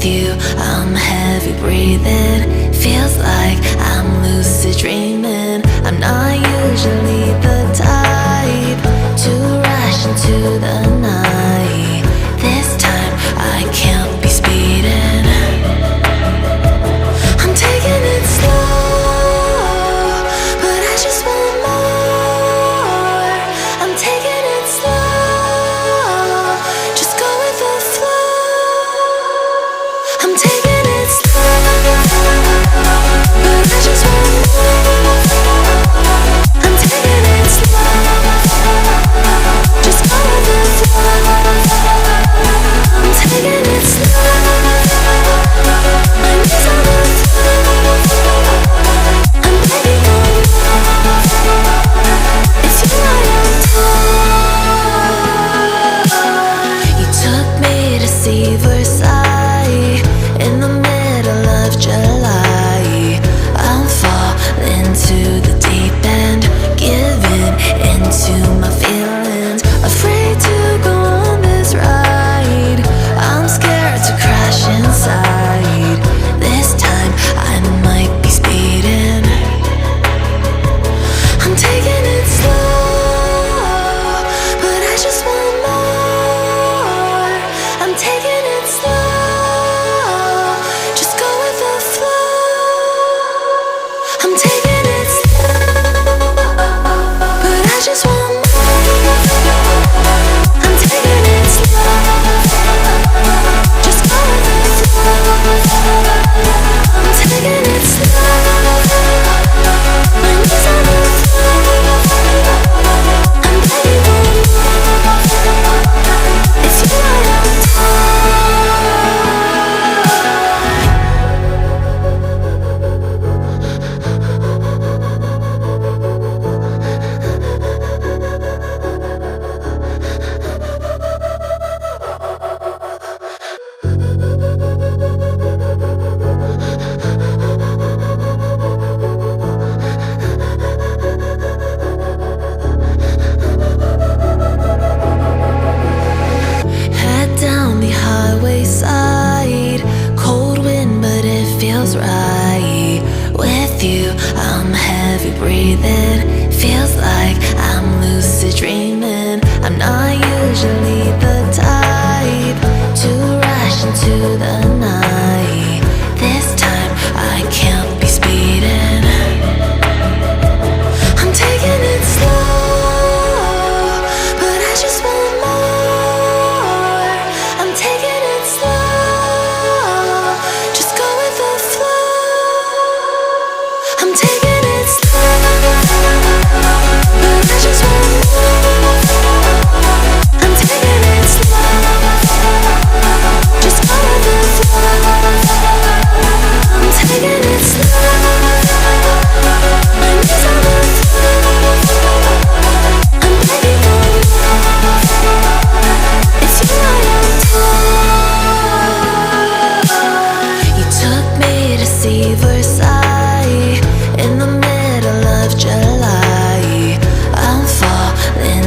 you, I'm heavy breathing. Feels like I'm lucid dreaming. I'm not usually the type to rush into the night. This time I can't be speeding. I'm taking it slow, but I just want more. I'm taking it slow, just go with the flow. I'm taking it slow, but I just want more. I'm taking it slow, just go with the flow. I'm taking it slow, my knees on the floor. I'm begging on you, it's you I adore. You took me to see Versailles in the middle of July. I'm falling to the deep end, giving into my feelings, afraid to go on this ride. I'm scared to crash inside. This time I might be speeding. I'm taking it slow, but I just want more. I'm taking it slow, just go with the flow. I'm taking it slow, but I just want more. I'm taking it slow, just go with the flow. I'm taking it slow, my knees on the floor. I'm begging on you, it's you I head down the highway side. Cold wind, but it feels right. With you, I'm heavy breathing. Feels like I'm lucid dreaming. I'm not usually the type to rush into the night. This time I can't be speeding. I'm taking it slow, but I just want more. I'm taking it slow, just go with the flow. I'm taking it slow, but I just want more. I'm taking it slow, just go with the flow. I'm taking it slow, my knees on the floor. I'm begging on you, it's you I adore. You took me to see Versailles in the middle of July. I'm falling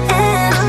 And